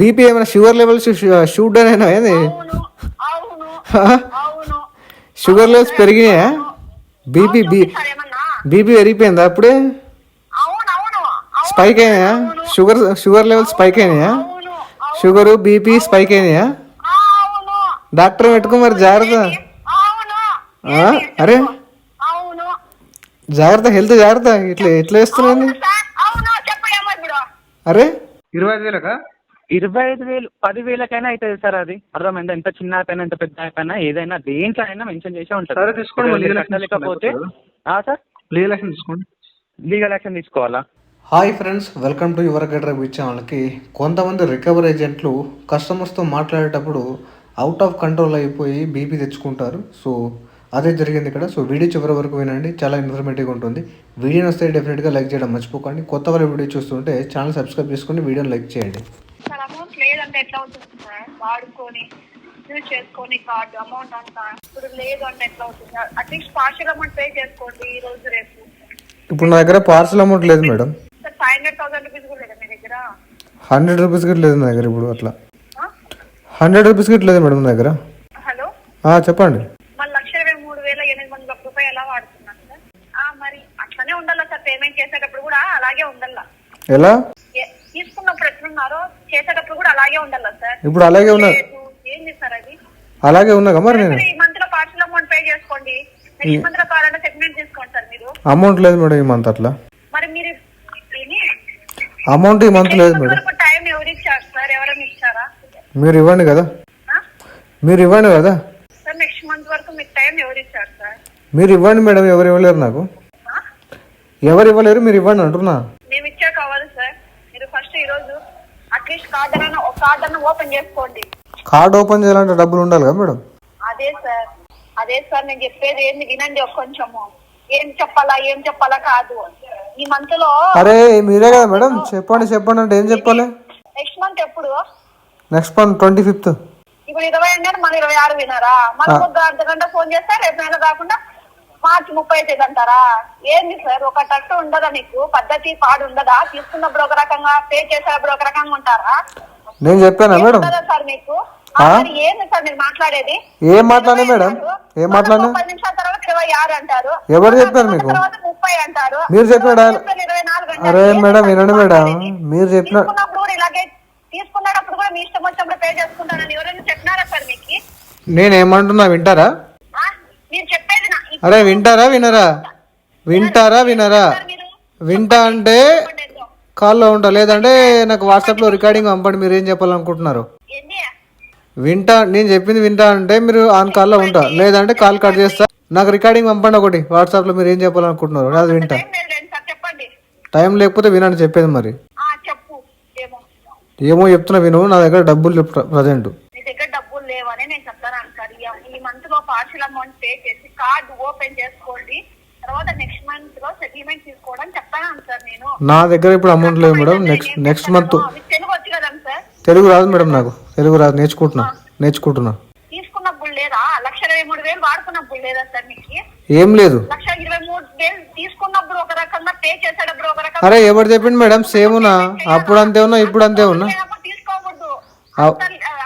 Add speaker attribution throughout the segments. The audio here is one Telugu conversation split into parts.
Speaker 1: బీపీ ఏమైనా షుగర్ లెవెల్స్ షూట్ అయినా ఏంది?
Speaker 2: అవును అవును అవును
Speaker 1: షుగర్ లెవెల్స్ పెరిగినాయా? బీపీ
Speaker 2: సార్ ఏమన్నా
Speaker 1: బీపీ పెరిగిపోయిందా అప్పుడే?
Speaker 2: అవును అవును
Speaker 1: స్పైక్ అయినాయా? షుగర్ లెవెల్స్ స్పైక్ అయినాయా?
Speaker 2: అవును
Speaker 1: షుగరు బీపీ స్పైక్ అయినాయా?
Speaker 2: అవును
Speaker 1: డాక్టర్ పెట్టుకో మరి జాగ్రత్త.
Speaker 2: అవును
Speaker 1: అరే
Speaker 2: అవును
Speaker 1: జాగ్రత్త, హెల్త్ జాగ్రత్త. ఇట్లా ఎట్లా వేస్తున్నాయి?
Speaker 2: సార్ అవును చెప్పేమో ఇప్పుడు
Speaker 1: అరే 25,000కా?
Speaker 3: 25,000 10,000కైనా అవుతుంది సార్. అది అర్థమైందా? ఎంత చిన్న యాప్ అయినా ఎంత పెద్ద యాప్ అయినా ఏదైనా దేంట్లో అయినా మెన్షన్ చేసే ఉంటుంది.
Speaker 1: సరే తీసుకోండి,
Speaker 3: కట్టలేకపోతే సార్
Speaker 1: లీగల్ యాక్షన్ తీసుకోండి.
Speaker 3: లీగల్ యాక్షన్ తీసుకోవాలా?
Speaker 1: Hi friends, welcome to your getter ఛానల్కి. కొంతమంది రికవరీ ఏజెంట్లు కస్టమర్స్తో మాట్లాడేటప్పుడు అవుట్ ఆఫ్ కంట్రోల్ అయిపోయి బీపీ తెచ్చుకుంటారు. సో అదే జరిగింది ఇక్కడ. సో వీడియో చివరి వరకు వినండి, చాలా ఇన్ఫర్మేటివ్గా ఉంటుంది. వీడియో వస్తే డెఫినెట్గా లైక్ చేయడం మర్చిపోకండి. కొత్త వాళ్ళ వీడియో చూస్తుంటే ఛానల్ సబ్స్క్రైబ్ చేసుకొని వీడియోని లైక్ చేయండి.
Speaker 2: సార్ అమౌంట్ లేదంటే ఎట్లా అవుతుంది సార్? వాడుకొని యూజ్ చేసుకొని కార్డు అమౌంట్ అంతా ఇప్పుడు లేదు అంటే ఎట్లా అవుతుంది? అట్లీస్ట్ పార్షల్ అమౌంట్ పే చేసుకోండి ఈ రోజు రేపు.
Speaker 1: ఇప్పుడు నా దగ్గర పార్సల్ అమౌంట్ లేదు మేడం.
Speaker 2: సార్ 500,000 రూపీస్ కూడా లేదా మీ దగ్గర?
Speaker 1: 100 రూపీస్ గిట్ లేదు నా దగ్గర ఇప్పుడు. అట్లా 100 రూపీస్ గిట్ లేదు మేడం నా దగ్గర.
Speaker 2: హలో
Speaker 1: చెప్పండి.
Speaker 2: మళ్ళీ 1,23,800 రూపాయలు ఎలా వాడుతున్నాను సార్? మరి అట్లనే ఉండాలా సార్? పేమెంట్ చేసేటప్పుడు కూడా అలాగే ఉండాలా?
Speaker 1: ఎలా
Speaker 2: తీసుకున్నప్పుడు ఎట్లున్నారో చేసేటప్పుడు కూడా అలాగే ఉండాలా సార్?
Speaker 1: ఇప్పుడు అలాగే ఉన్నా.
Speaker 2: ఏంది సార్ అది?
Speaker 1: అలాగే ఉన్నాగా మరి నేను.
Speaker 2: ఈ మంత్ లో పార్సల్ అమౌంట్ పే చేసుకోండి, నెక్స్ట్ మంత్ లో కావాలంటే సెగ్మెంట్ తీసుకోండి సార్. మీరు
Speaker 1: అమౌంట్ లేదు మేడం ఈ మంత్. అట్లా
Speaker 2: మరి మీరు
Speaker 1: అమౌంట్ ఈ మంత్ లేదు మేడం.
Speaker 2: టైం ఎవరు ఇచ్చారు సార్? ఎవరైనా ఇచ్చారా?
Speaker 1: మీరు ఇవ్వండి కదా, మీరు ఇవ్వండి కదా
Speaker 2: సార్. నెక్స్ట్ మంత్ వరకు మీకు టైం ఎవరు ఇచ్చారు సార్?
Speaker 1: మీరు ఇవ్వండి మేడం. ఎవరు ఇవ్వలేరు నాకు, ఎవరు ఇవ్వలేరు, మీరు ఇవ్వండి అంటున్నా.
Speaker 2: మేము ఇచ్చా కావాలి సార్. మీరు ఫస్ట్ ఈ రోజు అట్లీస్ట్ కార్డ్ అన్న ఓపెన్ చేసుకోండి.
Speaker 1: కార్డ్ ఓపెన్ చేయాలంటే డబ్బులు ఉండాలి కదా మేడం.
Speaker 2: అదే సార్ నేను చెప్పేది ఏంది వినండి ఒక కొంచెము. ఏం చెప్పాలా కాదు. ఈ మంత్ లో
Speaker 1: అరే మీరే కదా మేడం, చెప్పండి అంటే ఏం చెప్పాలి?
Speaker 2: నెక్స్ట్ మంత్ ఎప్పుడు?
Speaker 1: Next month 25th.
Speaker 2: ఇప్పుడు 20 అన్నారు, మళ్ళీ 26 వినారా? మళ్ళీ ఒక అర్ధగంట ఫోన్ చేస్తే రేపు నెల కాకుండా మార్చి 35 అంటారా? ఏంది సార్? ఒక టట్టు ఉండదా మీకు? పద్ధతి పాడు ఉండదా? తీసుకున్నప్పుడు ఒక రకంగా, పే చేసేటప్పుడు ఒక రకంగా ఉంటారా?
Speaker 1: నేను చెప్పానా మేడం?
Speaker 2: సార్ మీకు ఏంది సార్ మీరు మాట్లాడేది?
Speaker 1: ఏం మాట్లాడే మేడం? ఏం మాట్లాడినా?
Speaker 2: 10 నిమిషాల తర్వాత 26 అంటారు.
Speaker 1: ఎవరు చెప్పారు మీకు?
Speaker 2: 30 అంటారు.
Speaker 1: మీరు చెప్పిన
Speaker 2: 24
Speaker 1: అరే మేడం వినండి మేడం, మీరు చెప్పిన
Speaker 2: ఇలాగే తీసుకున్నప్పుడు కూడా మీ ఇష్టం వచ్చినప్పుడు పే చేసుకుంటానని ఎవరైనా చెప్పినారా సార్ మీకు?
Speaker 1: నేనేమంటున్నా వింటారా?
Speaker 2: మీరు చెప్పేది
Speaker 1: అరే వింటారా వినరా? వింటా అంటే కాల్లో ఉంటా, లేదంటే నాకు వాట్సాప్లో రికార్డింగ్ పంపండి. మీరు ఏం చెప్పాలనుకుంటున్నారు? నేను చెప్పింది వింటా అంటే మీరు ఆన్ కాల్లో ఉంటా, లేదంటే కాల్ కట్ చేస్తా. నాకు రికార్డింగ్ పంపండి ఒకటి వాట్సాప్లో, మీరు ఏం చెప్పాలనుకుంటున్నారు అది వింటా. టైం లేకపోతే వినండి చెప్పేది. మరి ఏమో చెప్తున్నా విను. నా దగ్గర డబ్బులు ప్రజెంట్.
Speaker 2: డబ్బులు లేవని నేను చెప్తాను సార్. ఈ మంత్ లో పార్షల్ అమౌంట్ పే చేసి కార్డు ఓపెన్ చేసుకోండి. తర్వాత నెక్స్ట్ మంత్ లో సెటిల్మెంట్ తీసుకోవడం చెప్తాను సార్. నేను నా దగ్గర
Speaker 1: ఇప్పుడు అమౌంట్ లేదు మేడం. Next month.
Speaker 2: తెలుగు వచ్చు కదా సార్?
Speaker 1: తెలుగు రాదు మేడం, నాకు తెలుగు రాదు. నేర్చుకుంటున్నా.
Speaker 2: తీసుకున్నప్పుడు లేదా? 1,23,000 వాడుకున్నప్పుడు లేదా సార్ మీకు?
Speaker 1: ఏం లేదు.
Speaker 2: 1,23,000 తీసుకున్నప్పుడు ఒక రకంగా, పే చేసేటప్పుడు ఒక రకంగా.
Speaker 1: అరే ఎవరు చెప్పింది మేడం? సేమ్ ఉన్నా, అప్పుడు అంతే ఉన్నా, ఇప్పుడు అంతే ఉన్నా.
Speaker 2: తీసుకోకూడదు.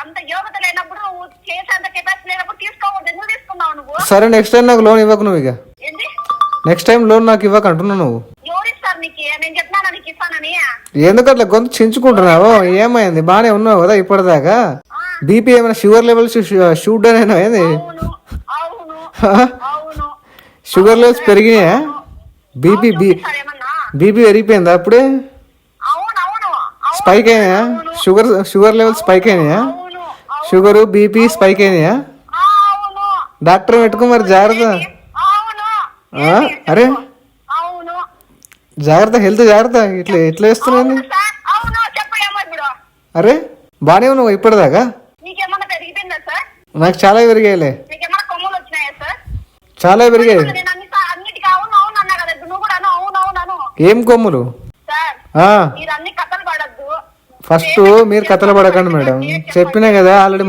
Speaker 2: అంత యోగ్యత లేనప్పుడు, చేసేంత కెపాసిటీ లేనప్పుడు తీసుకోకూడదు. ఎందుకు తీసుకున్నావు నువ్వు?
Speaker 1: సరే నెక్స్ట్ టైం నాకు లోన్ ఇవ్వకు నువ్వు. ఇక నెక్స్ట్ టైం లోన్ నాకు ఇవ్వక అంటున్నావు నువ్వు.
Speaker 2: ఎవరిస్తారు నీకు? నేను చెప్తాను నీకు ఇస్తానని.
Speaker 1: ఎందుకు అట్లా గొంతు చించుకుంటున్నావు? ఏమైంది? బానే ఉన్నావు కదా ఇప్పటిదాకా. బీపీ ఏమైనా షుగర్ లెవెల్స్ షూట్ అయినా ఏంది? షుగర్ లెవెల్స్ పెరిగినాయా? బీపీ పెరిగిపోయిందా అప్పుడే? స్పైక్ అయినాయా? షుగర్ లెవెల్స్ స్పైక్ అయినాయా? షుగరు బీపీ స్పైక్ అయినాయా? డాక్టర్ పెట్టుకో మరి జాగ్రత్త. అరే జాగ్రత్త, హెల్త్ జాగ్రత్త. ఎట్లా వేస్తున్నాను? అరే బానే ఉన్నావు ఇప్పటిదాకా. నాకు చాలా పెరిగాయిలే, చాలా పెరిగాయి. ఏం కొమ్ములు? ఫస్ట్ మీరు కథలు పడకండి మేడం. చెప్పినా కదా ఆల్రెడీ.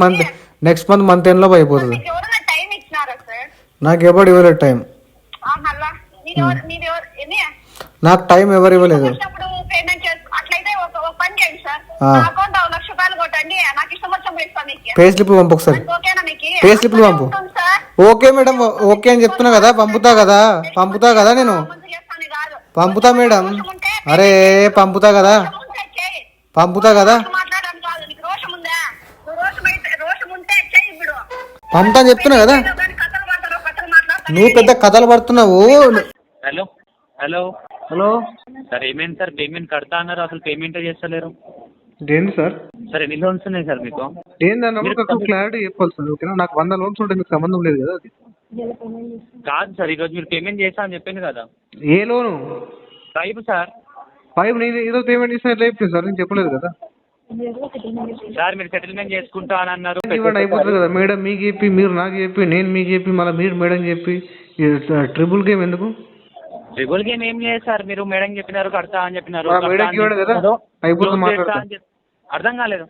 Speaker 1: నెక్స్ట్ మంత్ ఎండ్ లోపు అయిపోతుంది. నాకు ఎవరు ఇవ్వలేదు టైం. నాకు టైం ఎవరు ఇవ్వలేదు.
Speaker 2: అట్లయితే ఒక పని చేయండి సార్. అకౌంట్ 1,00,000 రూపాయలు కొట్టండి. ఇస్తాను నీకు.
Speaker 1: పే స్లిప్ పంపు ఒకసారి.
Speaker 2: ఓకేనా నీకు?
Speaker 1: పే స్లిప్లు పంపు.
Speaker 2: ఉంటుంది సార్.
Speaker 1: ఓకే మేడం, ఓకే అని చెప్తున్నా కదా, పంపుతా కదా నేను
Speaker 2: ముందుకు చేస్తాను కాదు.
Speaker 1: పంపుతా మేడం.
Speaker 2: రోషం ఉంటే
Speaker 1: అరే పంపుతా కదా,
Speaker 2: రోషం ఉంటే చెయ్యి.
Speaker 1: పంపుతా కదా,
Speaker 2: మాట్లాడడం కాదు. నీకు రోషం ఉందా? నువ్వు రోషం ఉంటే చెయ్యి ఇప్పుడు.
Speaker 1: పంపుతా అని చెప్తున్నా కదా.
Speaker 2: కానీ కథలు మాట్లాడవు, కథలు మాట్లాడతాను.
Speaker 1: నువ్వు పెద్ద కథలు పడుతున్నావు.
Speaker 3: హలో హలో
Speaker 1: హలో
Speaker 3: సార్, ఏమైంది సార్? పేమెంట్ కడతా అన్నారు, అసలు పేమెంటే చేస్తలేరు
Speaker 1: ఏంటి సార్?
Speaker 3: సార్. ఎన్ని లోన్స్ ఉన్నాయి సార్ మీకు?
Speaker 1: ఏందన్నా క్లారిటీ చెప్పాలి సార్. ఓకేనా, నాకు 100 లోన్స్ ఉంటే మీకు సంబంధం లేదు కదా. అది
Speaker 3: కాదు సార్, ఈరోజు మీరు పేమెంట్ చేస్తా అని చెప్పింది కదా.
Speaker 1: ఏ లోను?
Speaker 3: 5 సార్.
Speaker 1: 5 నేను ఏదో పేమెంట్ చేసిన ఎట్లా చెప్పింది సార్? నేను చెప్పలేదు కదా.
Speaker 3: సార్ మీరు సెటిల్మెంట్ చేసుకుంటా అని అన్నారు.
Speaker 1: ఇవ్వండి అయిపోతుంది కదా. మేడం మీకు చెప్పి, మీరు నాకు చెప్పి, నేను మీకు చెప్పి, మళ్ళీ మీరు మేడం చెప్పి, ట్రిపుల్ గేమ్ ఎందుకు?
Speaker 3: ట్రిబుల్ గేమ్ ఏం లేదు సార్. మీరు మేడం చెప్పినారు కడతా అని చెప్పినారు.
Speaker 1: మేడం ఇవ్వండి కదా, అయిపోతుంది మాట్లాడతా.
Speaker 3: అర్థం కాలేదు.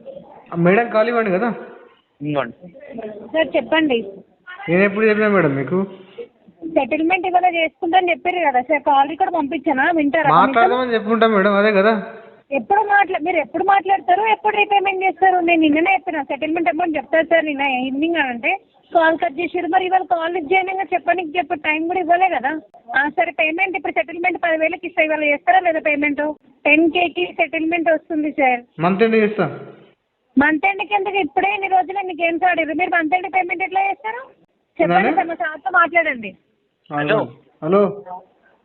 Speaker 1: మేడం కాల్ ఇవ్వండి కదా.
Speaker 3: ఇంకోండి
Speaker 4: సార్ చెప్పండి.
Speaker 1: నేను ఎప్పుడు చెప్పినా మేడం మీకు?
Speaker 4: సెటిల్మెంట్ ఇవాళ చేసుకుంటా అని చెప్పారు కదా సార్. కాల్ కూడా పంపించానా, వింటారా?
Speaker 1: మాట్లాడదామని చెప్పుకుంటాం మేడం, అదే కదా.
Speaker 4: మీరు ఎప్పుడు మాట్లాడతారు, ఎప్పుడు రీపేమెంట్ చేస్తారు? నేను నిన్ననే చెప్పిన సెటిల్మెంట్ అమౌంట్ చెప్తారు సార్. నిన్న ఈవినింగ్ అంటే కాల్ కట్ చేసారు. మరి ఇవాళ కాల్ లిఫ్ట్ చేయడానికి చెప్పే టైం కూడా ఇవ్వలే కదా. సరే పేమెంట్ ఇప్పుడు సెటిల్మెంట్ 10,000కి ఇస్తా. ఇవాళ చేస్తారా లేదా పేమెంట్? 10Kకి సెటిల్మెంట్ వస్తుంది సార్.
Speaker 1: మంత్ ఎండ్ చేస్తా.
Speaker 4: మంత్ ఎండ్కి ఎందుకు? ఇప్పుడే ఇన్ని రోజులు మీకు ఏం ఆడారు? మీరు మంత్ ఎండ్ పేమెంట్ ఎట్లా చేస్తారు? చెప్పండి సార్, మా సార్తో మాట్లాడండి.
Speaker 3: హలో
Speaker 1: హలో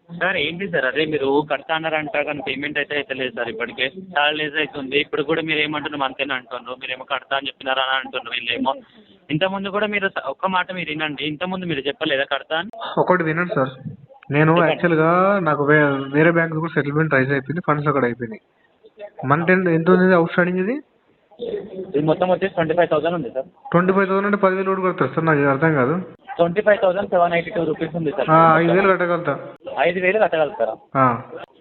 Speaker 3: సార్, ఏంటి సార్? అదే మీరు కడతా అన్నారంట కానీ పేమెంట్ అయితే లేదు సార్. ఇప్పటికే చాలా లేజ్ అవుతుంది. ఇప్పుడు కూడా మీరు ఏమంటున్నారు అంతేనా అంటున్నారు. మీరేమో కడతా అని చెప్పినారా అని అంటున్నారు. వీళ్ళేమో ఇంతకుముందు కూడా మీరు ఒక్క మాట మీరు వినండి. ఇంతకుముందు మీరు చెప్పలేదా కడతా అని?
Speaker 1: ఒకటి వినండి సార్. నేను యాక్చువల్గా నాకు వేరే బ్యాంక్ కూడా సెటిల్మెంట్ రైజ్ అయిపోయింది, ఫండ్స్ అక్కడ అయిపోయినాయి. మంత్ ఎండ్ ఎంత ఉంది అవుట్ స్టాండింగ్?
Speaker 3: ఇది మొత్తం వచ్చేసి 25,000 ఉంది సార్.
Speaker 1: 25,000 అంటే 10,000 కూడా కడతారు సార్? నాకు అర్థం కాదు.
Speaker 3: 25,782 రూపీస్ ఉంది సార్.
Speaker 1: 5,000 కట్టగలుగుతా.
Speaker 3: 5,000 కట్టగలుగుతారా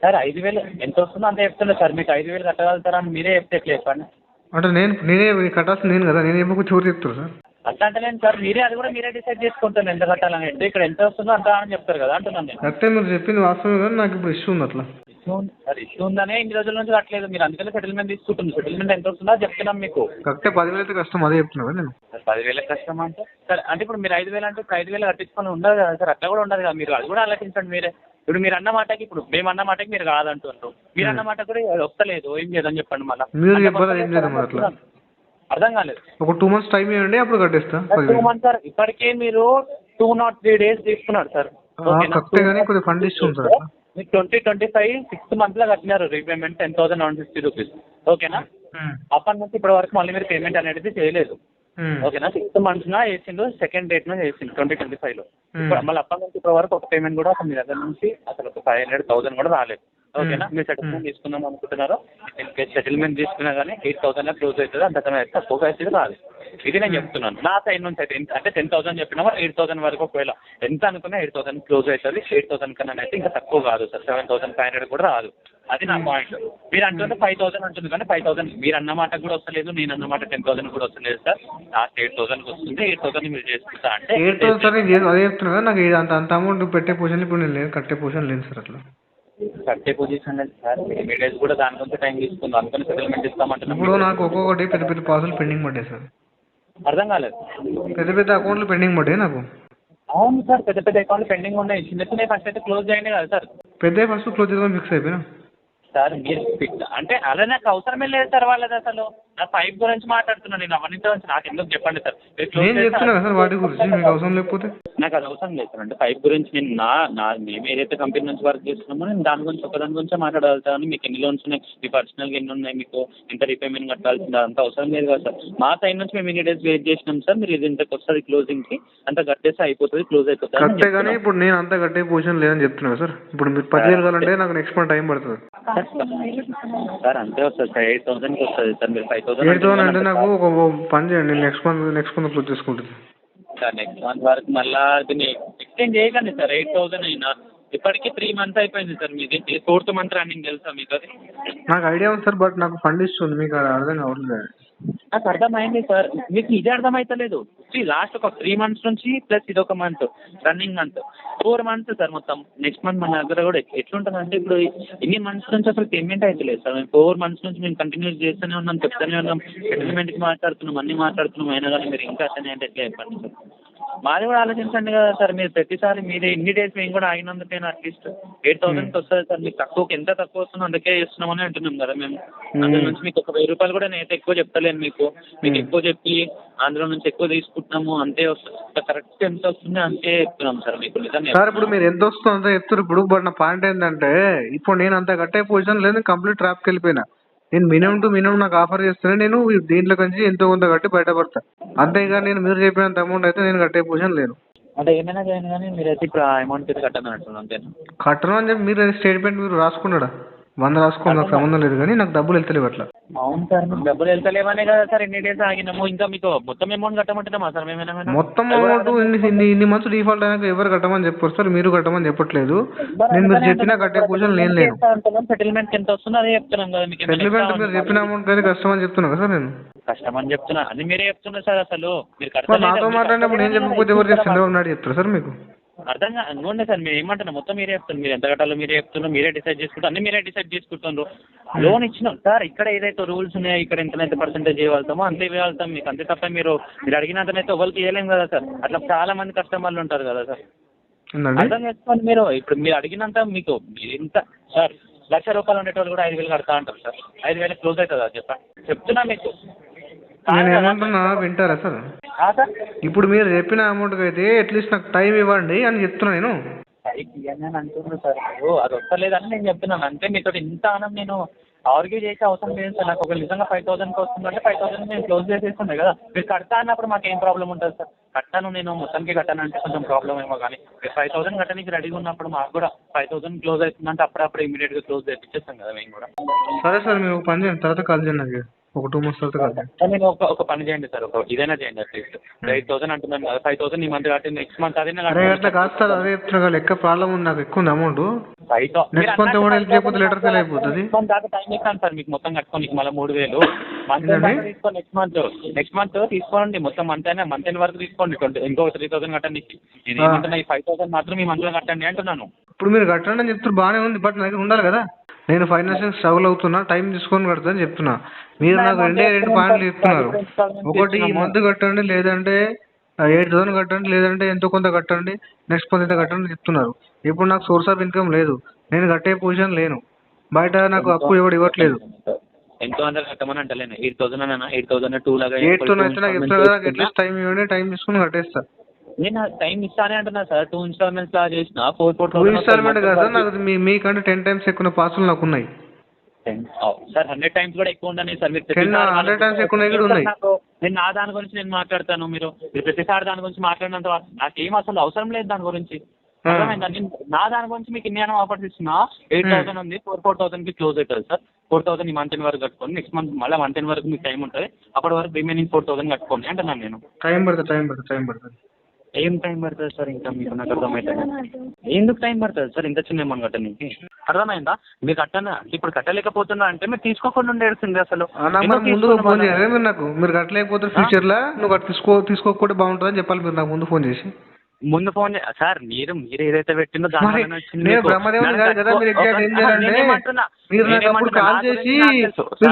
Speaker 3: సార్? 5,000 ఎంత వస్తుందో అంత చెప్తున్నా సార్. మీకు 5,000 కట్టగలుగుతారా అని మీరే చెప్తే ఎట్లా చెప్పండి.
Speaker 1: అంటే నేనే కట్టాల్సింది నేను కదా, నేను ఏమో చోటు చెప్తాను సార్.
Speaker 3: అట్లా అంటలేను సార్. అది కూడా మీరే డిసైడ్ చేసుకుంటాను ఎంత కట్టాలని. అంటే ఇక్కడ ఎంత వస్తుందో అంత అని చెప్తారు కదా అంటున్నాను నేను.
Speaker 1: కరెక్టే మీరు చెప్పింది వాస్తవం కానీ నాకు ఇప్పుడు ఇష్యూ ఉంది. అట్లా
Speaker 3: ఇష్యూ ఉందనే ఇన్ని రోజుల నుంచి కట్టలేదు మీరు, అందుకనే సెటిల్మెంట్ తీసుకుంటుంది. సెటిల్మెంట్ ఎంత వస్తుందో చెప్తున్నాం మీకు.
Speaker 1: కరెక్టే 10,000 అయితే కష్టం, అదే చెప్తున్నా కదా నేను.
Speaker 3: 10,000 కష్టం అంటే సార్, అంటే ఇప్పుడు మీరు 5,000 అంటే ఇప్పుడు 5,000 కట్టించుకొని ఉండదు కదా సార్. అట్లా కూడా ఉండదు కదా. మీరు అది కూడా ఆలోచించండి మీరే. ఇప్పుడు మీరు అన్న మాటకి, ఇప్పుడు మేము అన్న మాటకి మీరు కాదంటున్నారు. మీరు అన్న మాట కూడా వస్తలేదు, ఏం లేదని చెప్పండి. మళ్ళీ
Speaker 1: మీరు చెప్పాలి ఏం లేదు అట్లా.
Speaker 3: అర్థం కాలేదు.
Speaker 1: ఒక 2 months టైం ఇవ్వండి, అప్పుడు కట్టేస్తా.
Speaker 3: 2 months సార్. ఇప్పటికే మీరు 203 days తీసుకున్నారు సార్.
Speaker 1: కరెక్టే కానీ కొద్దిగా ఫండ్ ఇష్యూ ఉంది సార్.
Speaker 3: మీకు 2025 6th month లో కట్టినారు రీపేమెంట్ 10,150 రూపీస్. ఓకేనా? అప్పటి నుంచి ఇప్పటి వరకు మళ్ళీ మీరు పేమెంట్ అనేది చేయలేదు. ఓకేనా? 6th month వేసిండు, 2nd date వేసిండు 2025 లో. మళ్ళీ అప్పటి నుంచి ఇప్పటి వరకు ఒక పేమెంట్ కూడా మీ దగ్గర నుంచి అసలు ఒక 500,000 కూడా రాలేదు. ఓకేనా? మీరు సెటిల్మెంట్ తీసుకుందాం అనుకుంటున్నారో సెటిల్మెంట్ తీసుకున్నా కానీ 8,000 క్లోజ్ అవుతుంది. అంతకన్నా తక్కువగా అయితే రాదు. ఇది నేను చెప్తున్నాను నా సైడ్ నుంచి అయితే. అంటే 10,000 చెప్పినా 8,000 వరకు ఒకవేళ ఎంత అనుకున్నా 8,000 క్లోజ్ అవుతుంది. 8,000 కన్నా అయితే ఇంకా తక్కువ కాదు సార్. 7,500 కూడా రాదు. అది నా పాయింట్. మీరు అంటుంటే 5,000 అంటుంది కానీ 5,000 మీరు అన్న మాట కూడా వస్తలేదు, నేను అన్న మాట 10,000 కూడా వస్తలేదు సార్. లాస్ట్ 8,000కి వస్తుంది. 8,000 మీరు చేసుకుంటా అంటే
Speaker 1: 8,000 అదే చెప్తున్నా కదా. నాకు అంత అమౌంట్ పెట్టే పొజిషన్ ఇప్పుడు నేను లేదు, కట్టే పొజిషన్ లేదు సార్. అట్లా
Speaker 3: కట్టే పొజిషన్ లేదు సార్. మీ డేస్ కూడా దాని గురించి టైం తీసుకుందాం అందుకని సెటిల్మెంట్ ఇస్తామంటున్నాం.
Speaker 1: ఇప్పుడు నాకు ఒక్కొక్కటి పెద్ద పెద్ద పాసులు పెండింగ్ పడ్డాయి సార్.
Speaker 3: అర్థం కాలేదు.
Speaker 1: పెద్ద పెద్ద అకౌంట్లు పెండింగ్ పడ్డాయి నాకు.
Speaker 3: అవును సార్, పెద్ద పెద్ద అకౌంట్లు పెండింగ్ ఉన్నాయి. చిన్న చిన్న ఫస్ట్ అయితే క్లోజ్ చేయండి కదా సార్.
Speaker 1: పెద్ద ఫస్ట్ క్లోజ్ చేద్దాం ఫిక్స్ అయిపోయినా
Speaker 3: సార్. మీరు అంటే అలా నాకు అవసరమే లేదు సార్ వాళ్ళది. అసలు నా 5 గురించి మాట్లాడుతున్నాను నేను. అవన్నీ గురించి నాకు ఎందుకు చెప్పండి సార్.
Speaker 1: నేను చెప్తున్నా సార్ వాటి గురించి, మీకు అవసరం లేకపోతే.
Speaker 3: నాకు అది అవసరం లేదు సార్. అంటే 5 గురించి నేను మేము ఏదైతే కంపెనీ నుంచి వర్క్ చేస్తున్నామో నేను దాని గురించి ఒకదాని గురించే మాట్లాడగలుగుతాను. మీకు ఎన్ని లోన్స్ ఉన్నాయి, మీ పర్సనల్గా ఎన్ని ఉన్నాయి, మీకు ఎంత రీపేమెంట్ కట్టాల్సింది అంత అవసరం లేదు కదా సార్. మా సైడ్ నుంచి మేము ఎన్ని డేస్ వెయిట్ చేసినాం సార్. మీరు ఇది ఇంతకు వస్తుంది క్లోజింగ్కి, అంత కట్టేస్తే అయిపోతుంది, క్లోజ్ అయిపోతుంది.
Speaker 1: కరెక్టే కానీ ఇప్పుడు నేను అంతా కట్టే పొజిషన్ లేదని చెప్తున్నా సార్. ఇప్పుడు మీరు 10,000 కావాలంటే నాకు నెక్స్ట్ మంత్ టైం పడుతుంది
Speaker 3: సార్. అంతే వస్తుంది సార్. 8,000కి వస్తుంది సార్. మీరు 5,000
Speaker 1: అంటే నాకు ఒక పని చేయండి, నెక్స్ట్ మంత్ క్లోజ్ చేసుకుంటుంది
Speaker 3: సార్. నెక్స్ట్ మంత్ వరకు మళ్ళీ దీన్ని ఎక్స్టెండ్ చేయకండి సార్. 8,000 అయినా ఇప్పటికీ 3 months అయిపోయింది సార్. మీది 4th month రన్నింగ్ తెలుసా మీకు? అది
Speaker 1: నాకు ఐడియా ఉంది సార్, బట్ నాకు ఫండ్ ఇస్తుంది, మీకు అర్థం కావట్లేదు.
Speaker 3: నాకు అర్థమైంది సార్, మీకు ఇదే అర్థమైతలేదు. లాస్ట్ ఒక 3 months నుంచి ప్లస్ ఇది ఒక month, running month 4 months sir మొత్తం. నెక్స్ట్ మంత్ మన దగ్గర కూడా ఎట్లుంటుందంటే ఇప్పుడు ఇన్ని మంత్స్ నుంచి అసలు పేమెంట్ అయితే లేదు సార్. మేము 4 months నుంచి మేము కంటిన్యూస్ చేస్తూనే ఉన్నాం, చెప్తూనే ఉన్నాం, సెటిల్మెంట్కి మాట్లాడుతున్నాం, అన్నీ మాట్లాడుతున్నాం, అయినా కానీ మీరు ఇంకా అతనే అంటే ఎట్లా చెప్పండి సార్. మాది కూడా ఆలోచించండి కదా సార్. మీరు ప్రతిసారి మీరే ఇన్ని డేస్ మేము కూడా ఆగినందుకైనా అట్లీస్ట్ 8,000కి వస్తుంది సార్. మీకు తక్కువకి ఎంత తక్కువ వస్తుందో అందుకే చేస్తున్నామని అంటున్నాం కదా మేము. అందులో నుంచి మీకు ఒక 1000 రూపాయలు కూడా నేనైతే ఎక్కువ చెప్తలేను మీకు ఎక్కువ చెప్పి అందులో నుంచి ఎక్కువ తీసుకుంటున్నాము అంతే వస్తుంది. కరెక్ట్ ఎంత వస్తుంది అంతే చెప్తున్నాం సార్ మీకు. నిజంగా
Speaker 1: సార్ ఇప్పుడు మీరు ఎంత వస్తుందో అంత చెప్తారు ఇప్పుడు. బట్ నా పాయింట్ ఏంటంటే ఇప్పుడు నేను అంత కట్టే పొజిషన్ లేదు, కంప్లీట్ ట్రాప్కి వెళ్ళిపోయినా. నేను మినిమం టు మినిమం నాకు ఆఫర్ చేస్తేనే నేను దీంట్లో నుంచి ఎంతో కొంత కట్టి బయటపడతా. అంతేగాని నేను మీరు చెప్పినంత అమౌంట్ అయితే నేను కట్టే పొజిషన్ లేను.
Speaker 3: అంటే ఏమైనా చేయను కానీ మీరైతే ఇప్పుడు ఆ అమౌంట్ అయితే కట్టను అంటున్నాను అంతేనా?
Speaker 1: కట్టను అని చెప్పి మీరు స్టేట్మెంట్ మీరు రాసుకున్నాడా? 100 రాసుకోండి, నాకు సంబంధం లేదు, కానీ నాకు డబ్బులు వెళ్తలేవు అట్లా.
Speaker 3: అవును సార్, మీకు డబ్బులు వెళ్తలేవనే కదా సార్ ఎన్ని డేస్ ఆగినాము. ఇంకా మీకు మొత్తం అమౌంట్ కట్టమంటున్నామా సార్ మేమేనా?
Speaker 1: మొత్తం అమౌంట్ ఇన్ని మంత్స్ డిఫాల్ట్ అయినాక ఎవరు కట్టమని చెప్పారు సార్? మీరు కట్టమని చెప్పట్లేదు. నేను మీరు చెప్పినా కట్టే పొజిషన్ నేను లేను.
Speaker 3: సెటిల్మెంట్ ఎంత వస్తుందో అదే చెప్తున్నాం కదా మీకు.
Speaker 1: సెటిల్మెంట్ మీరు చెప్పిన అమౌంట్ అయితే కష్టం అని చెప్తున్నా కదా సార్ నేను.
Speaker 3: కష్టం అని చెప్తున్నా, అది మీరే చెప్తున్నారు సార్. అసలు మీరు
Speaker 1: నాతో మాట్లాడినప్పుడు నేను చెప్పకపోతే ఎవరు చెప్తారు? చంద్రబాబు నాయుడు చెప్తారు సార్ మీకు.
Speaker 3: అర్థంగా అనుకోండి సార్. మీరు ఏమంటున్నా మొత్తం మీరే చెప్తున్నారు. మీరు ఎంత కట్టాలో మీరే చెప్తున్నారు, మీరే డిసైడ్ చేసుకుంటారు, అన్ని మీరే డిసైడ్ చేసుకుంటున్నారు. లోన్ ఇచ్చినాం సార్, ఇక్కడ ఏదైతే రూల్స్ ఉన్నాయో ఇక్కడ ఎంతనైతే పర్సెంటేజ్ ఇవ్వగలుగుతామో అంతే ఇవ్వగలుగుతాం మీకు. అంతే తప్ప మీరు అడిగినంతనైతే ఎవరికి ఇవ్వలేము కదా సార్. అట్లా చాలా మంది కస్టమర్లు ఉంటారు కదా సార్. అర్థం చేసుకోండి మీరు. ఇప్పుడు మీరు అడిగినంత మీకు ఇంత సార్ 1,00,000 రూపాయలు ఉండేటోళ్ళు కూడా 5,000 కడతా అంటారు సార్. 5,000 క్లోజ్ అవుతుందా చెప్పండి? చెప్తున్నా మీకు.
Speaker 1: నేను ఏమంటున్నా వింటారా సార్?
Speaker 3: సార్
Speaker 1: ఇప్పుడు మీరు చెప్పిన అమౌంట్కి అయితే అట్లీస్ట్ నాకు టైం ఇవ్వండి అని చెప్తున్నా నేను.
Speaker 3: నేను అంటున్నాను సార్, అది వస్తలేదని నేను చెప్తున్నాను అంతే. మీతో ఇంత ఆనం నేను ఆర్గ్యూ చేసే అవసరం లేదు సార్. నాకు ఒక నిజంగా 5,000కి వస్తుందంటే 5,000 నేను క్లోజ్ చేసేస్తుండే కదా. మీరు కడతా అన్నప్పుడు మాకు ఏం ప్రాబ్లం ఉంటుంది సార్? కట్టాను నేను మొత్తానికి కట్టాను అంటే కొంచెం ప్రాబ్లం ఏమో, కానీ మీరు 5,000 కట్టడానికి రెడీగా ఉన్నప్పుడు మాకు కూడా 5,000 క్లోజ్ అవుతుందంటే అప్పుడప్పుడు ఇమీడియట్గా క్లోజ్ చేయించేస్తాం కదా మేము కూడా.
Speaker 1: సరే సార్, మీరు ఒక పని చేయండి, తర్వాత కాల్ చేయండి నాకు. ఒక 2 months తర్వాత కాల్ చేయండి.
Speaker 3: నేను ఒక పని చేయండి సార్, ఇదైనా చేయండి అట్లీస్ట్. 8,000 అంటున్నాను కదా, 5,000 ఈ మంత్ కట్టి నెక్స్ట్ మంత్ అదే
Speaker 1: అట్లా కాదు సార్, అదే చెప్తున్నా లెక్క ప్రాబ్లం ఉంది నాకు. ఎక్కువ ఉంది అమౌంట్. నెక్స్ట్ మంత్ కూడా హెల్ప్ చేయకపోతే లెటర్ ఫెయిల్ అయిపోతుంది.
Speaker 3: దాకా టైం ఇస్తాను సార్ మీకు మొత్తం కట్టుకోనికి. మళ్ళీ 3,000 తీసుకోండి. నెక్స్ట్ మంత్ తీసుకోండి మొత్తం. మంత్ ఎండ్ వరకు తీసుకోండి. ఇంకో 3,000 కట్టండి. ఇది ఏమంటున్నా ఈ 5,000 మాత్రం ఈ మంత్లో కట్టండి అంటున్నాను.
Speaker 1: ఇప్పుడు మీరు కట్టండి అని చెప్తారు, బాగానే ఉంది. బట్ నాకు ఉండాలి కదా. నేను ఫైనాన్షియల్ స్ట్రగుల్ అవుతున్నా, టైం తీసుకొని కడతా అని చెప్తున్నా. మీరు నాకు 2 పాయింట్లు చెప్తున్నారు. ఒకటి ఈ మంత్ కట్టండి, లేదంటే 8,000 కట్టండి, లేదంటే ఎంతో కొంత కట్టండి, నెక్స్ట్ మంత్ ఎంత కట్టండి చెప్తున్నారు. ఇప్పుడు నాకు సోర్స్ ఆఫ్ ఇన్కమ్ లేదు, నేను కట్టే పొజిషన్ లేను. బయట నాకు అప్పు ఎవరు ఇవ్వట్లేదు.
Speaker 3: ఎంతో అందరు కట్టమని అంటలేను. 8,000 అన్న 8,000 2 లాగా
Speaker 1: 8,000 అయితే నాకు చెప్తారు కదా. అట్లీస్ట్ టైం ఇవ్వండి, టైం తీసుకుని కట్టేస్తా.
Speaker 3: నేను టైం ఇస్తానే అంటున్నా సార్. 2 installments లా చేసిన 4
Speaker 1: ఇన్స్టాల్మెంట్ కాదు సార్. నాకు మీకంటే 10 times ఎక్కువ పాసులు నాకు ఉన్నాయి
Speaker 3: సార్. 100 times కూడా ఎక్కువ ఉండని సార్. మీరు
Speaker 1: 100 times ఎక్కువ కూడా ఉన్నాయి.
Speaker 3: నేను నా దాని గురించి నేను మాట్లాడతాను. మీరు ప్రతిసారి దాని గురించి మాట్లాడినంత నాకేం అసలు అవసరం లేదు దాని గురించి. అర్థమైందా? నేను నా దాని గురించి మీకు ఇన్ని ఆఫర్స్ ఇస్తున్నా. 8,000 ఉంది, 4,000కి క్లోజ్ అవుతుంది సార్. 4,000 ఈ మంత్ వరకు కట్టుకోండి. నెక్స్ట్ మంత్ మళ్ళీ మంత్ వరకు మీకు టైం ఉంటుంది. అప్పటి వరకు రిమైనింగ్ 4,000 కట్టుకోండి అంటున్నాను నేను.
Speaker 1: టైం పడుతుంది.
Speaker 3: ఏం టైం పడుతుంది సార్? ఇంకా మీకు నాకు అర్థమవుతుంది. ఎందుకు టైం పడుతుంది సార్ ఇంత చిన్న అమౌంట్ కట్టడానికి? అర్థమైందా? మీరు ఇప్పుడు కట్టలేకపోతున్నా అంటే మీరు తీసుకోకుండా ఉండేసింది అసలు.
Speaker 1: ముందు ఫోన్ చేయాలి మీరు నాకు. మీరు కట్టలేకపోతే ఫ్యూచర్ లో నువ్వు తీసుకోకపోతే బాగుంటుంది అని చెప్పాలి మీరు నాకు ముందు ఫోన్ చేసి.
Speaker 3: ముందు ఫోన్ సార్ మీరు ఏదైతే పెట్టిందో దాని
Speaker 1: బ్రహ్మదేవుడు కాదు కదా. మీరు ఎగ్జాక్ట్ ఏం చేయాలంటే మీరు నాకు అప్పుడు కాల్ చేసి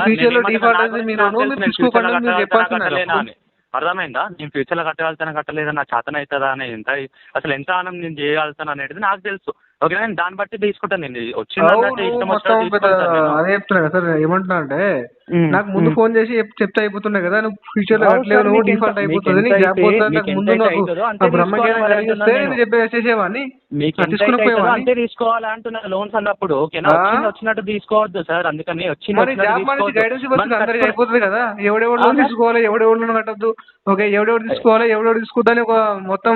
Speaker 1: ఫ్యూచర్ లో డిఫాల్ట్ అయితే మీరు తీసుకోకుండా మీరు చెప్పాల్సింది.
Speaker 3: అర్థమైందా? నేను ఫ్యూచర్లో కట్టగలుగుతాను కట్టలేదా, నా చేతన అవుతుందా అనేది అసలు ఎంత ఆనందం నేను చేయగలుగుతాను అనేది నాకు తెలుసు. ఓకేనా? నేను దాన్ని బట్టి తీసుకుంటాను. నేను
Speaker 1: అదే చెప్తున్నా కదా సార్. ఏమంటున్నా అంటే నాకు ముందు ఫోన్ చేసి చెప్తే అయిపోతుండే కదా. నువ్వు ఫ్యూచర్ లో కట్టలేవు, నువ్వు డిఫాల్ట్ అయిపోతుంది, ముందు నాకు బ్రహ్మజ్ఞానం కలిగిస్తే చెప్పేసేవాడిని
Speaker 3: అంతే తీసుకోవాలా అంటున్నా. లోన్స్ అన్నప్పుడు ఓకేనా, వచ్చినట్టు తీసుకోవద్దు సార్. అందుకని
Speaker 1: గైడెన్స్ ఇవ్వచ్చు అందరికి అయిపోతుంది కదా. ఎవడెవడు లోన్ తీసుకోవాలి, ఎవడెవడు లోన్ కట్టద్దు, ఓకే ఎవడెవడు తీసుకోవాలి, ఎవడెవడు తీసుకోవద్దని ఒక మొత్తం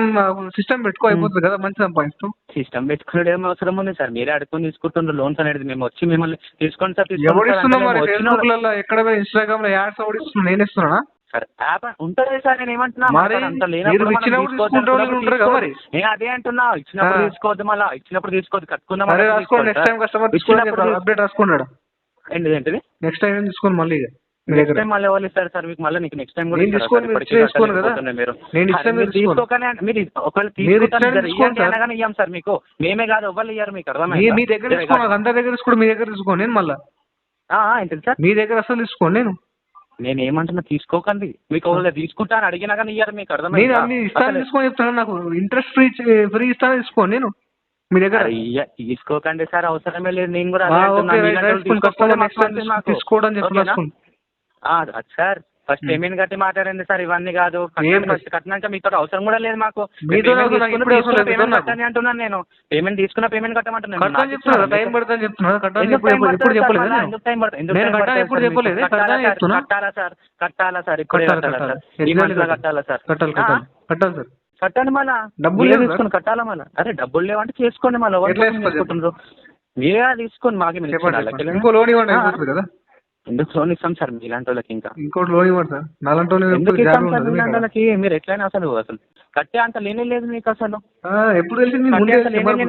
Speaker 1: సిస్టమ్ పెట్టుకో అయిపోతుంది కదా. మంచి సంపాదిస్తాం.
Speaker 3: సిస్టమ్ పెట్టుకునే అవసరం ఉంది సార్. మీరే అడుగుని తీసుకుంటున్నారు లోన్స్ అనేది. మేము వచ్చి మిమ్మల్ని తీసుకోండి సార్.
Speaker 1: ఎవరు ఇస్తున్నాం మరి? ఫేస్బుక్ లలో ఎక్కడ ఇన్స్టాగ్రామ్ లో యాడ్స్ ఎవరు ఇస్తున్నా? నేను ఇస్తున్నా
Speaker 3: సార్. యాప్ ఉంటుంది సార్. నేను ఏమంటున్నా అదే అంటున్నా. ఇచ్చినప్పుడు తీసుకోవద్దు, మళ్ళీ ఇచ్చినప్పుడు తీసుకోవద్దు, కట్టుకుందాం.
Speaker 1: నెక్స్ట్ టైం కస్టమర్ అప్డేట్ రాసుకున్నాడు.
Speaker 3: ఏంటిది
Speaker 1: నెక్స్ట్ టైం తీసుకోండి మళ్ళీ. మీ
Speaker 3: నెక్స్ట్
Speaker 1: దగ్గర
Speaker 3: టైం మళ్ళీ ఎవరు ఇస్తారు సార్ మీకు? మళ్ళీ నీకు నెక్స్ట్ టైం కూడా
Speaker 1: నేను
Speaker 3: ఇస్తారా
Speaker 1: తీసుకోను,
Speaker 3: సార్?
Speaker 1: మీరు
Speaker 3: ఇప్పటికీ
Speaker 1: తీసుకోను కదా.
Speaker 3: కట్టలేకపోతున్నారు మీరు.
Speaker 1: నేను ఇస్తాను,
Speaker 3: మీరు
Speaker 1: మీరు తీసుకోను.
Speaker 3: తీసుకోకనే మీరు ఒకవేళ
Speaker 1: మీరు
Speaker 3: తీసుకుంటాను
Speaker 1: ఇచ్చారని తీసుకోండి సార్.
Speaker 3: కానీ ఇయ్యాం సార్ మీకు. మేమే కాదు ఎవరు ఇయ్యారు మీకు,
Speaker 1: మీ
Speaker 3: అర్థమైందా?
Speaker 1: దగ్గర తీసుకోను, నాకు అందరి దగ్గర తీసుకోండి, మీ దగ్గర తీసుకోండి. నేను మళ్ళీ
Speaker 3: ఏంటి సార్?
Speaker 1: మీ దగ్గర అసలు తీసుకోండి.
Speaker 3: నేను ఏమంటున్నా తీసుకోకండి. మీకు ఒకవేళ తీసుకుంటా అని అడిగినా కానీ ఇయ్యారు మీకు,
Speaker 1: నేను
Speaker 3: అర్థమైందా?
Speaker 1: అన్ని ఇస్తాను తీసుకొని చెప్తాను. నాకు ఇంట్రెస్ట్ ఫ్రీ ఇస్తాను తీసుకోండి. నేను మీ దగ్గర
Speaker 3: తీసుకోకండి సార్, అవసరమే లేదు. నేను కూడా
Speaker 1: ఓకే, తీసుకోవడం చెప్పి
Speaker 3: సార్ ఫస్ట్ పేమెంట్ కట్టి మాట్లాడండి సార్, ఇవన్నీ కాదు. ఫస్ట్ కట్టినాక మీతో అవసరం కూడా లేదు మాకు.
Speaker 1: మీతో
Speaker 3: పేమెంట్ కట్టని అంటున్నాను నేను. పేమెంట్ తీసుకున్న పేమెంట్ కట్టమంటున్నాను.
Speaker 1: టైం పడుతుంది చెప్తున్నా.
Speaker 3: కట్టాలా సార్? కట్టాలా సార్? ఇప్పుడే కట్టాలా సార్? ఈ మంత్లో కట్టాలా సార్?
Speaker 1: కట్టాలి సార్.
Speaker 3: కట్టండి మళ్ళా.
Speaker 1: డబ్బులు
Speaker 3: తీసుకుని కట్టాలా మళ్ళా? అరే డబ్బులు లేవంటే చేసుకోండి మళ్ళీ. తీసుకుంటారు మీరే తీసుకోండి. మాకే
Speaker 1: ఇంకో లోన్ ఇవ్వండి అయిపోతుంది కదా.
Speaker 3: ఎందుకు లోన్ ఇస్తాం సార్ మీలాంటి వాళ్ళకి? ఇంకా
Speaker 1: ఇంకోటి లోన్ ఇవ్వండి సార్. నాలాంటి
Speaker 3: ఎందుకు ఇస్తాం సార్ మీలాంటి వాళ్ళకి? మీరు ఎట్లయినా అసలు కట్టే అంత లేనే లేదు మీకు అసలు.
Speaker 1: ఎప్పుడు తెలిసింది?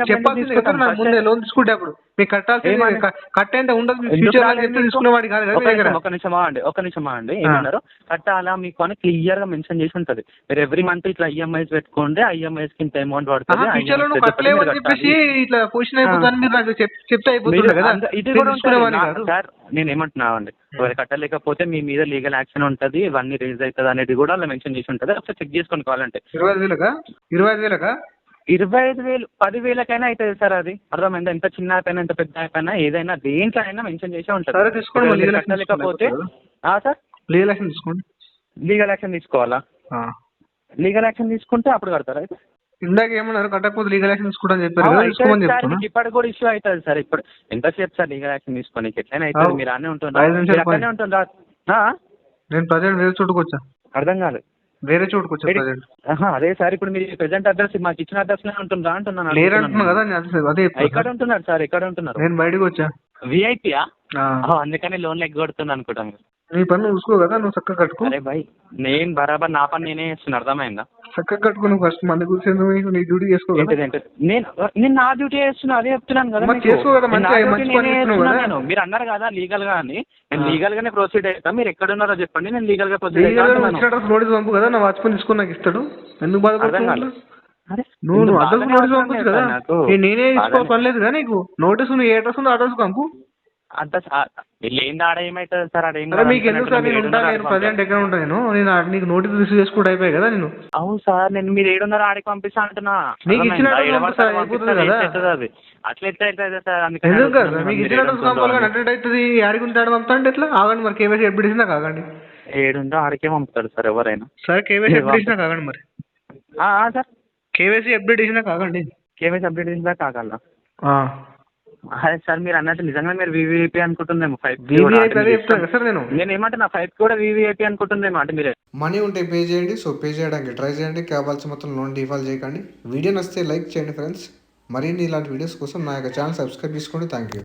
Speaker 1: చెప్పాల్సింది కదా నాకు ముందే. లోన్ తీసుకుంటే అప్పుడు మీకు కట్టాల్సింది కట్టేంత ఉండదు. ఫ్యూచర్ తీసుకునేవాడి కాదు కదా.
Speaker 3: ఒక నిమిషమా అండి ఏమన్నారు? కట్టాలా మీకు అని క్లియర్ గా మెన్షన్ చేసి ఉంటది. మీరు ఎవ్రీ మంత్ ఇట్లా ఈఎంఐస్ పెట్టుకోండి, ఈఎంఐస్ కి ఇంత అమౌంట్ పడుతుంది.
Speaker 1: ఫ్యూచర్ లో కట్టలేవు అని చెప్పేసి ఇట్లా పొజిషన్ అయిపోతుంది మీరు నాకు చెప్తే అయిపోతుంది కదా.
Speaker 3: ఇది కూడా ఉంటుంది సార్. నేను ఏమంటున్నా అండి, కట్టలేకపోతే మీ మీద లీగల్ యాక్షన్ ఉంటది, ఇవన్నీ రేజ్ అవుతుంది అనేది కూడా అలా మెన్షన్ చేసి ఉంటది. ఒకసారి చెక్ చేసుకొని కావాలంటే.
Speaker 1: 25,000
Speaker 3: 25,000 10,000కైనా అవుతుంది సార్. అది అర్థమైందా? ఎంత చిన్న అయిపోయినా ఎంత పెద్ద అయిపోయినా ఏదైనా దేంట్లో అయినా మెన్షన్ చేసే ఉంటుంది. కట్టలేకపోతే సార్
Speaker 1: లీగల్ యాక్షన్ తీసుకోండి.
Speaker 3: లీగల్ యాక్షన్ తీసుకోవాలా? లీగల్ యాక్షన్ తీసుకుంటే అప్పుడు కడతారా? అయితే
Speaker 1: ఇందాక ఏమన్నారు? కట్టకపోతే లీగల్ యాక్షన్ తీసుకుంటా చెప్పారు.
Speaker 3: ఇప్పటికి కూడా ఇష్యూ అవుతుంది సార్. ఇప్పుడు ఎంతసేపు సార్ లీగల్ యాక్షన్ తీసుకొని? ఎట్లయినా అవుతుంది. మీరు అన్నీ ఉంటుందా?
Speaker 1: నేను ప్రజెంట్ వేరే చోటుకు వచ్చా.
Speaker 3: అర్థం కాదు.
Speaker 1: వేరే చోటుకు వచ్చా ప్రజెంట్.
Speaker 3: అదే సార్, ఇప్పుడు మీరు ప్రెజెంట్ అడ్రస్ మాకు ఇచ్చిన అడ్రస్ లో ఉంటుందా అంటున్నాను.
Speaker 1: అదే
Speaker 3: ఎక్కడ ఉంటున్నారు సార్? ఎక్కడ ఉంటున్నారు?
Speaker 1: నేను బయటకు వచ్చా.
Speaker 3: విఐపియా? అందుకని లోన్ ఎగ్గొడుతున్నాను అనుకుంటాను.
Speaker 1: నీ పన్ను చూసుకో కదా, నువ్వు చక్కగా కట్టుకో.
Speaker 3: అరే భయ్, నేను బరాబర్ నా పని నేనే చేస్తున్నా, అర్థమైందా?
Speaker 1: చక్కగా కట్టుకో. నువ్వు ఫస్ట్ మంది కూర్చొని నీ డ్యూటీ చేసుకో.
Speaker 3: నేను నా డ్యూటీ చేస్తున్నా, అదే చెప్తున్నాను కదా.
Speaker 1: చేసుకో కదా,
Speaker 3: మీరు అన్నారు కదా లీగల్ గా అని. నేను లీగల్ గానే ప్రొసీడ్ అవుతా. మీరు ఎక్కడ ఉన్నారో చెప్పండి, నేను లీగల్ గా ప్రొసీడ్ అవుతాను.
Speaker 1: నోటీస్ పంపు కదా, నా వాచ్మెన్ తీసుకొని నాకు ఇస్తాడు. ఎందుకు బాధపడుతున్నావు? నువ్వు అడ్రస్ నోటీస్ పంపచ్చు కదా. నేనే తీసుకోవాలి పని లేదు కదా నీకు. నోటీస్ నువ్వు ఏ అడ్రస్ ఉందో అడ్రస్ పంపు.
Speaker 3: అంత వీళ్ళు ఆడ ఏమవుతుంది సార్?
Speaker 1: మీకు ఎందుకు సార్? నేను ఉంటాను, నేను ప్రజెంట్ ఎక్కడ ఉంటాను. నేను నీకు నోటీస్ రిసీవ్ చేసుకుంటూ అయిపోయాయి కదా. నేను
Speaker 3: అవును సార్, నేను మీరు 7:30 ఆడికి పంపిస్తా అంటున్నా.
Speaker 1: నీకు ఇచ్చిన
Speaker 3: అది అట్లా ఎట్లా అవుతుంది సార్?
Speaker 1: ఎందుకు కదా మీకు ఇచ్చిన అటెండ్ అవుతుంది. ఆడికి ఉంటే ఆడ పంపుతా అంటే ఎట్లా? ఆగండి మరి. కేవైసీ ఎప్పుడు ఇచ్చినా కాగండి.
Speaker 3: 7 ఆడికే పంపుతాడు సార్ ఎవరైనా.
Speaker 1: సార్ కేవైసీ ఎప్పుడు ఇచ్చినా కాగండి మరి.
Speaker 3: సార్
Speaker 1: కేవైసీ అప్డేట్ చేసినా కాగండి.
Speaker 3: కేవైసీ అప్డేట్ చేసినా కాగలరా? అదే సార్, మీరు అన్నట్టు నిజంగా మీరు వివిఐపీ అనుకుంటుందేమో. 5 నేను ఏమంటున్నా 5 కూడా వివిఐపీ అనుకుంటుందేమో. అంటే మీరు
Speaker 1: మనీ ఉంటే పే చేయండి. సో పే చేయడానికి ట్రై చేయండి. కావాల్సి మొత్తం లోన్ డిఫాల్ట్ చేయకండి. వీడియో నచ్చితే లైక్ చేయండి ఫ్రెండ్స్. మరిన్ని ఇలాంటి వీడియోస్ కోసం నా యొక్క ఛానల్ సబ్స్క్రైబ్ చేసుకోండి. Thank you.